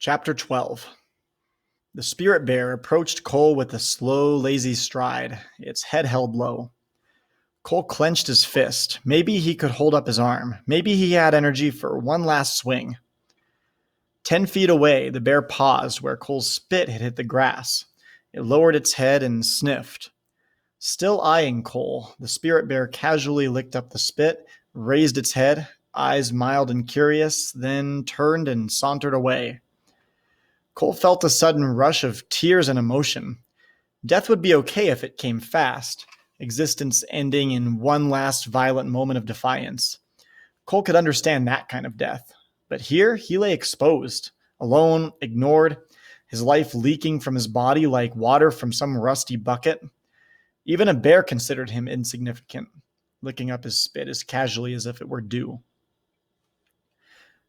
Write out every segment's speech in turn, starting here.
Chapter 12. The spirit bear approached Cole with a slow, lazy stride, its head held low. Cole clenched his fist. Maybe he could hold up his arm. Maybe he had energy for one last swing. 10 feet away, the bear paused where Cole's spit had hit the grass. It lowered its head and sniffed. Still eyeing Cole, the spirit bear casually licked up the spit, raised its head, eyes mild and curious, then turned and sauntered away. Cole felt a sudden rush of tears and emotion. Death would be okay if it came fast, existence ending in one last violent moment of defiance. Cole could understand that kind of death. But here, he lay exposed, alone, ignored, his life leaking from his body like water from some rusty bucket. Even a bear considered him insignificant, licking up his spit as casually as if it were dew.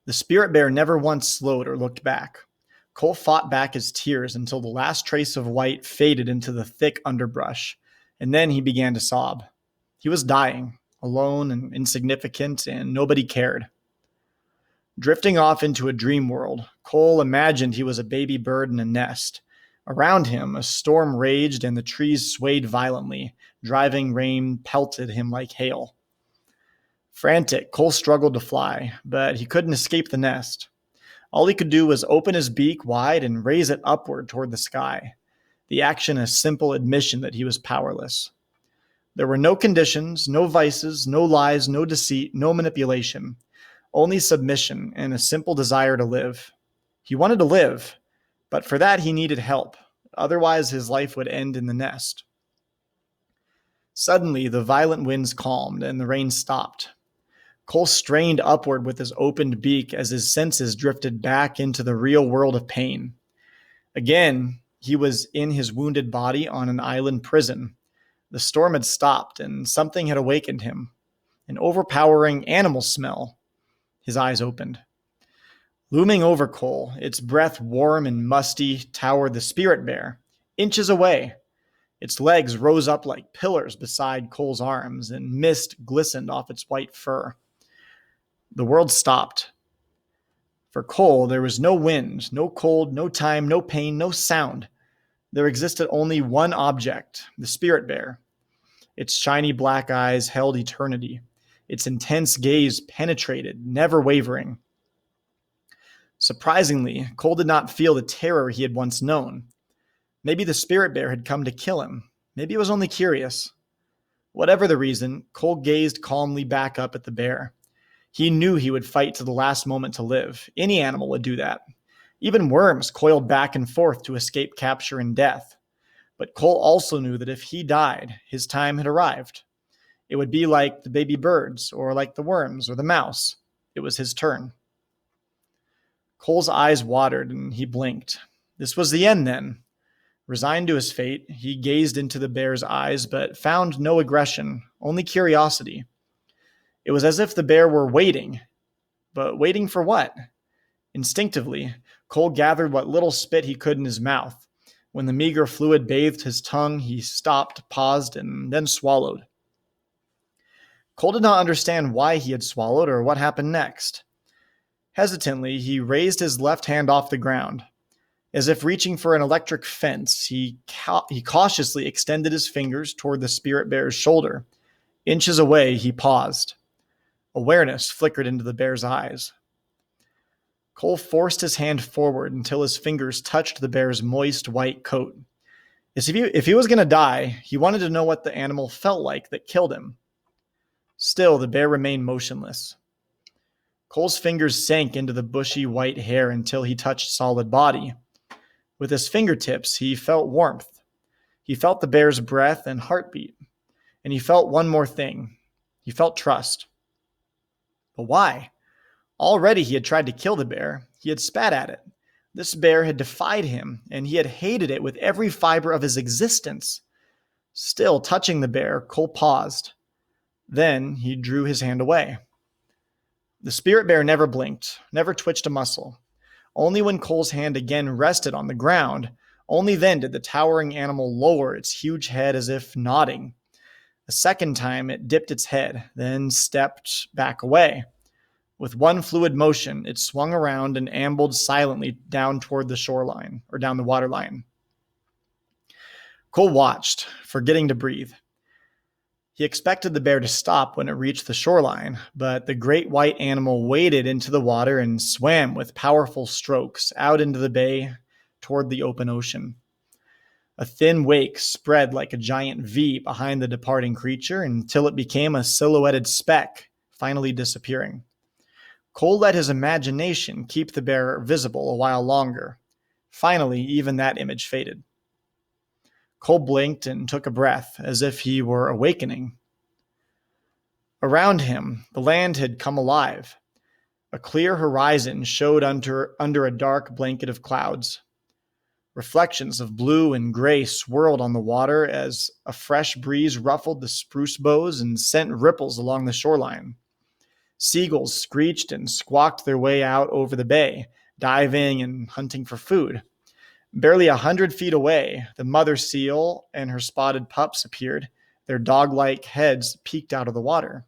The spirit bear never once slowed or looked back. Cole fought back his tears until the last trace of white faded into the thick underbrush, and then he began to sob. He was dying, alone and insignificant, and nobody cared. Drifting off into a dream world, Cole imagined he was a baby bird in a nest. Around him, a storm raged and the trees swayed violently. Driving rain pelted him like hail. Frantic, Cole struggled to fly, but he couldn't escape the nest. All he could do was open his beak wide and raise it upward toward the sky, the action a simple admission that he was powerless. There were no conditions, no vices, no lies, no deceit, no manipulation, only submission and a simple desire to live. He wanted to live, but for that he needed help. Otherwise, his life would end in the nest. Suddenly, the violent winds calmed and the rain stopped. Cole strained upward with his opened beak as his senses drifted back into the real world of pain. Again, he was in his wounded body on an island prison. The storm had stopped and something had awakened him. An overpowering animal smell. His eyes opened. Looming over Cole, its breath warm and musty, towered the spirit bear, inches away. Its legs rose up like pillars beside Cole's arms, and mist glistened off its white fur. The world stopped. For Cole, there was no wind, no cold, no time, no pain, no sound. There existed only one object, the spirit bear. Its shiny black eyes held eternity. Its intense gaze penetrated, never wavering. Surprisingly, Cole did not feel the terror he had once known. Maybe the spirit bear had come to kill him. Maybe it was only curious. Whatever the reason, Cole gazed calmly back up at the bear. He knew he would fight to the last moment to live. Any animal would do that. Even worms coiled back and forth to escape capture and death. But Cole also knew that if he died, his time had arrived. It would be like the baby birds, or like the worms, or the mouse. It was his turn. Cole's eyes watered, and he blinked. This was the end, then. Resigned to his fate, he gazed into the bear's eyes, but found no aggression, only curiosity. It was as if the bear were waiting. But waiting for what? Instinctively, Cole gathered what little spit he could in his mouth. When the meager fluid bathed his tongue, he stopped, paused, and then swallowed. Cole did not understand why he had swallowed or what happened next. Hesitantly, he raised his left hand off the ground. As if reaching for an electric fence, he cautiously extended his fingers toward the spirit bear's shoulder. Inches away, he paused. Awareness flickered into the bear's eyes. Cole forced his hand forward until his fingers touched the bear's moist white coat. If he was going to die, he wanted to know what the animal felt like that killed him. Still, the bear remained motionless. Cole's fingers sank into the bushy white hair until he touched solid body. With his fingertips, he felt warmth. He felt the bear's breath and heartbeat. And he felt one more thing. He felt trust. But why? Already he had tried to kill the bear. He had spat at it. This bear had defied him, and he had hated it with every fiber of his existence. Still touching the bear, Cole paused. Then he drew his hand away. The spirit bear never blinked, never twitched a muscle. Only when Cole's hand again rested on the ground, only then did the towering animal lower its huge head as if nodding. A second time it dipped its head, then stepped back away. With one fluid motion, it swung around and ambled silently down toward the shoreline, or down the waterline. Cole watched, forgetting to breathe. He expected the bear to stop when it reached the shoreline, but the great white animal waded into the water and swam with powerful strokes out into the bay toward the open ocean. A thin wake spread like a giant V behind the departing creature until it became a silhouetted speck, finally disappearing. Cole let his imagination keep the bear visible a while longer. Finally, even that image faded. Cole blinked and took a breath, as if he were awakening. Around him, the land had come alive. A clear horizon showed under a dark blanket of clouds. Reflections of blue and gray swirled on the water as a fresh breeze ruffled the spruce boughs and sent ripples along the shoreline. Seagulls screeched and squawked their way out over the bay, diving and hunting for food. Barely 100 feet away, the mother seal and her spotted pups appeared, their dog-like heads peeked out of the water.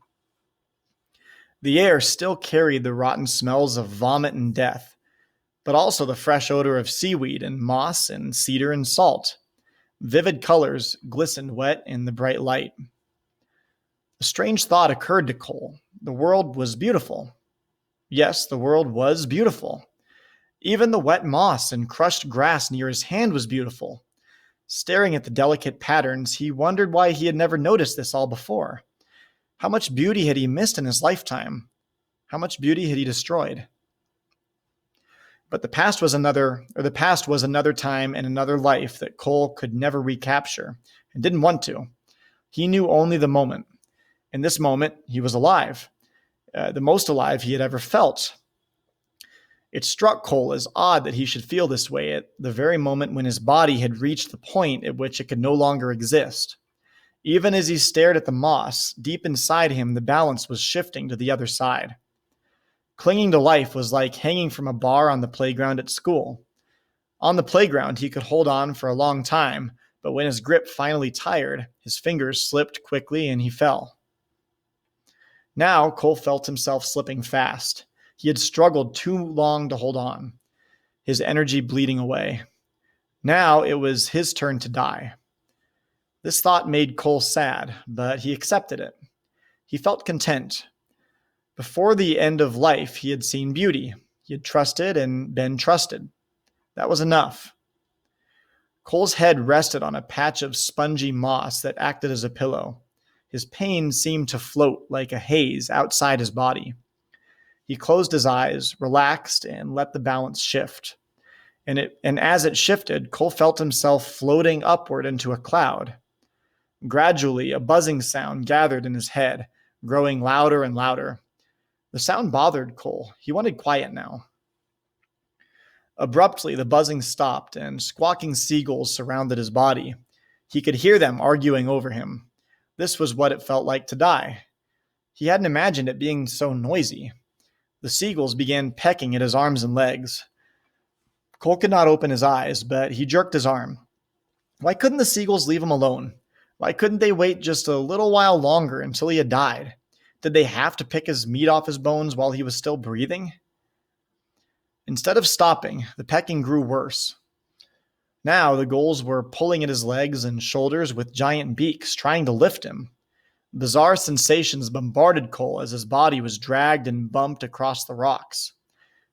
The air still carried the rotten smells of vomit and death, but also the fresh odor of seaweed and moss and cedar and salt. Vivid colors glistened wet in the bright light. A strange thought occurred to Cole. The world was beautiful. Yes, the world was beautiful. Even the wet moss and crushed grass near his hand was beautiful. Staring at the delicate patterns, he wondered why he had never noticed this all before. How much beauty had he missed in his lifetime? How much beauty had he destroyed? But the past was another time and another life that Cole could never recapture and didn't want to. He knew only the moment. In this moment, he was alive, the most alive he had ever felt. It struck Cole as odd that he should feel this way at the very moment when his body had reached the point at which it could no longer exist. Even as he stared at the moss, deep inside him, the balance was shifting to the other side. Clinging to life was like hanging from a bar on the playground at school. On the playground, he could hold on for a long time, but when his grip finally tired, his fingers slipped quickly and he fell. Now, Cole felt himself slipping fast. He had struggled too long to hold on, his energy bleeding away. Now it was his turn to die. This thought made Cole sad, but he accepted it. He felt content. Before the end of life, he had seen beauty. He had trusted and been trusted. That was enough. Cole's head rested on a patch of spongy moss that acted as a pillow. His pain seemed to float like a haze outside his body. He closed his eyes, relaxed, and let the balance shift. And as it shifted, Cole felt himself floating upward into a cloud. Gradually, a buzzing sound gathered in his head, growing louder and louder. The sound bothered Cole. He wanted quiet now. Abruptly, the buzzing stopped, and squawking seagulls surrounded his body. He could hear them arguing over him. This was what it felt like to die. He hadn't imagined it being so noisy. The seagulls began pecking at his arms and legs. Cole could not open his eyes, but he jerked his arm. Why couldn't the seagulls leave him alone? Why couldn't they wait just a little while longer until he had died? Did they have to pick his meat off his bones while he was still breathing? Instead of stopping, the pecking grew worse. Now the gulls were pulling at his legs and shoulders with giant beaks, trying to lift him. Bizarre sensations bombarded Cole as his body was dragged and bumped across the rocks.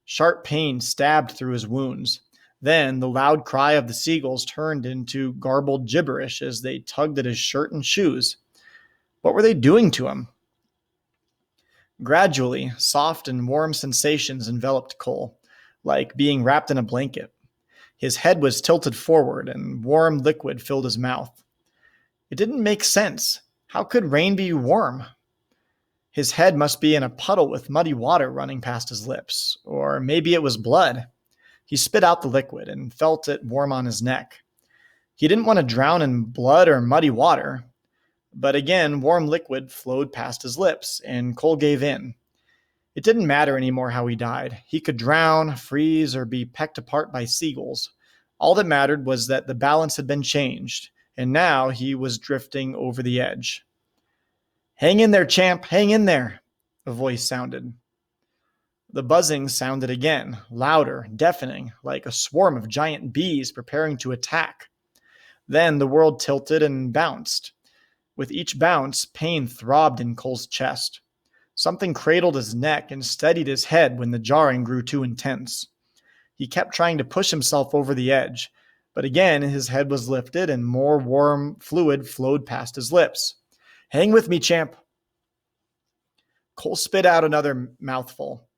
Sharp pain stabbed through his wounds. Then the loud cry of the seagulls turned into garbled gibberish as they tugged at his shirt and shoes. What were they doing to him? Gradually, soft and warm sensations enveloped Cole, like being wrapped in a blanket. His head was tilted forward, and warm liquid filled his mouth. It didn't make sense. How could rain be warm? His head must be in a puddle with muddy water running past his lips, or maybe it was blood. He spit out the liquid and felt it warm on his neck. He didn't want to drown in blood or muddy water. But again, warm liquid flowed past his lips, and Cole gave in. It didn't matter anymore how he died. He could drown, freeze, or be pecked apart by seagulls. All that mattered was that the balance had been changed, and now he was drifting over the edge. "Hang in there, champ, hang in there," a voice sounded. The buzzing sounded again, louder, deafening, like a swarm of giant bees preparing to attack. Then the world tilted and bounced. With each bounce, pain throbbed in Cole's chest. Something cradled his neck and steadied his head when the jarring grew too intense. He kept trying to push himself over the edge, but again his head was lifted and more warm fluid flowed past his lips. "Hang with me, champ." Cole spit out another mouthful.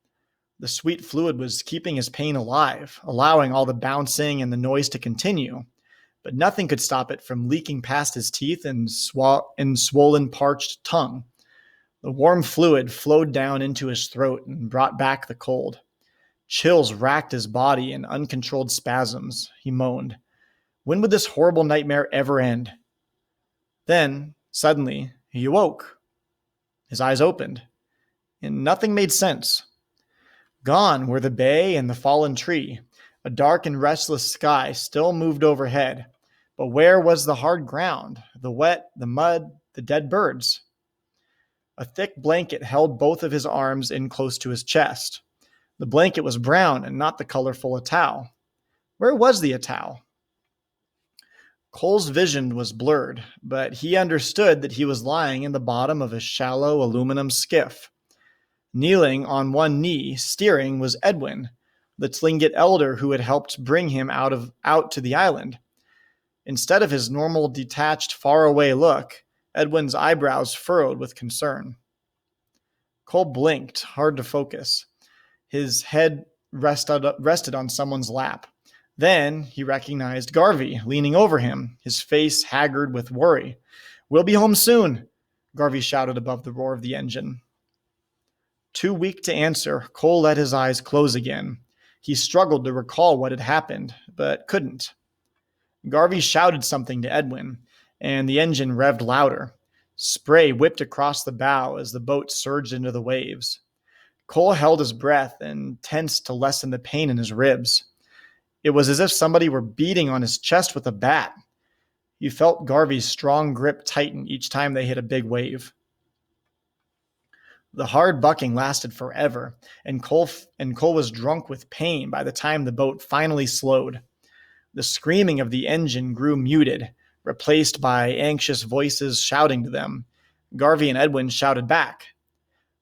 The sweet fluid was keeping his pain alive, allowing all the bouncing and the noise to continue, but nothing could stop it from leaking past his teeth and swollen, parched tongue. The warm fluid flowed down into his throat and brought back the cold. Chills racked his body in uncontrolled spasms. He moaned. When would this horrible nightmare ever end? Then, suddenly, he awoke. His eyes opened, and nothing made sense. Gone were the bay and the fallen tree. A dark and restless sky still moved overhead. But where was the hard ground, the wet, the mud, the dead birds? A thick blanket held both of his arms in close to his chest. The blanket was brown and not the colorful Atau. Where was the Atau? Cole's vision was blurred, but he understood that he was lying in the bottom of a shallow aluminum skiff. Kneeling on one knee, steering, was Edwin, the Tlingit elder who had helped bring him out to the island. Instead of his normal detached, faraway look, Edwin's eyebrows furrowed with concern. Cole blinked, hard to focus. His head rested on someone's lap. Then he recognized Garvey leaning over him, his face haggard with worry. "We'll be home soon," Garvey shouted above the roar of the engine. Too weak to answer, Cole let his eyes close again. He struggled to recall what had happened, but couldn't. Garvey shouted something to Edwin, and the engine revved louder. Spray whipped across the bow as the boat surged into the waves. Cole held his breath and tensed to lessen the pain in his ribs. It was as if somebody were beating on his chest with a bat. He felt Garvey's strong grip tighten each time they hit a big wave. The hard bucking lasted forever, and Cole was drunk with pain by the time the boat finally slowed. The screaming of the engine grew muted, replaced by anxious voices shouting to them. Garvey and Edwin shouted back.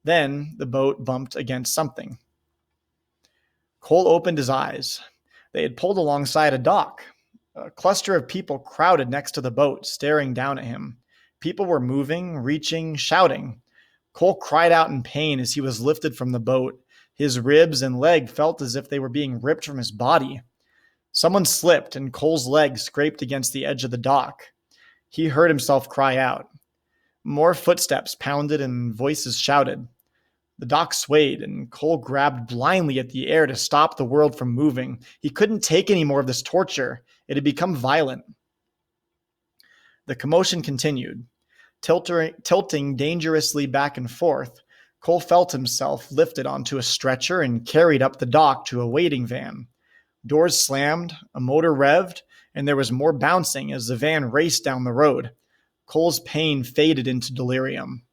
Then the boat bumped against something. Cole opened his eyes. They had pulled alongside a dock. A cluster of people crowded next to the boat, staring down at him. People were moving, reaching, shouting. Cole cried out in pain as he was lifted from the boat. His ribs and leg felt as if they were being ripped from his body. Someone slipped, and Cole's leg scraped against the edge of the dock. He heard himself cry out. More footsteps pounded and voices shouted. The dock swayed, and Cole grabbed blindly at the air to stop the world from moving. He couldn't take any more of this torture. It had become violent. The commotion continued. Tilting dangerously back and forth, Cole felt himself lifted onto a stretcher and carried up the dock to a waiting van. Doors slammed, a motor revved, and there was more bouncing as the van raced down the road. Cole's pain faded into delirium.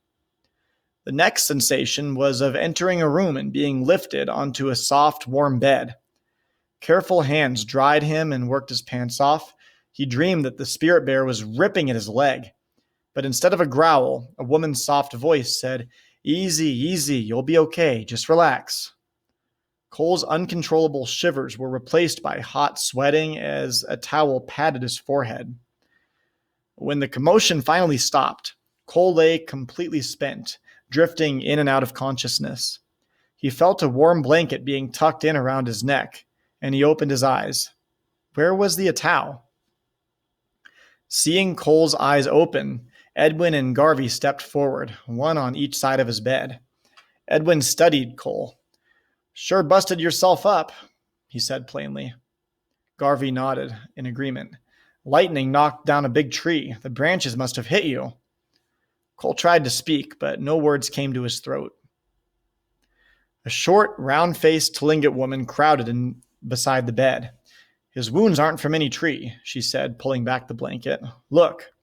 The next sensation was of entering a room and being lifted onto a soft, warm bed. Careful hands dried him and worked his pants off. He dreamed that the spirit bear was ripping at his leg. But instead of a growl, a woman's soft voice said, "Easy, easy, you'll be okay, just relax." Cole's uncontrollable shivers were replaced by hot sweating as a towel patted his forehead. When the commotion finally stopped, Cole lay completely spent, drifting in and out of consciousness. He felt a warm blanket being tucked in around his neck, and he opened his eyes. Where was the Atau? Seeing Cole's eyes open, Edwin and Garvey stepped forward, one on each side of his bed. Edwin studied Cole. "Sure busted yourself up," he said plainly. Garvey nodded in agreement. "Lightning knocked down a big tree. The branches must have hit you." Cole tried to speak, but no words came to his throat. A short, round-faced Tlingit woman crowded in beside the bed. "His wounds aren't from any tree," she said, pulling back the blanket. "Look."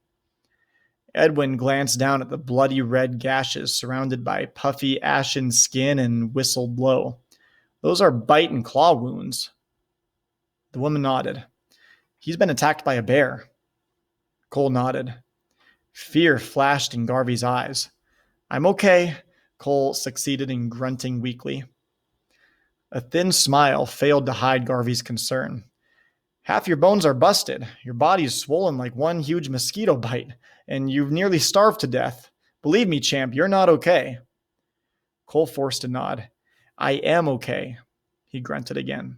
Edwin glanced down at the bloody red gashes surrounded by puffy, ashen skin and whistled low. Those are bite and claw wounds. The woman nodded. He's been attacked by a bear. Cole nodded. Fear flashed in Garvey's eyes. I'm okay, Cole succeeded in grunting weakly. A thin smile failed to hide Garvey's concern. Half your bones are busted. Your body's swollen like one huge mosquito bite, and you've nearly starved to death. Believe me, champ, you're not okay. Cole forced a nod. I am okay, he grunted again.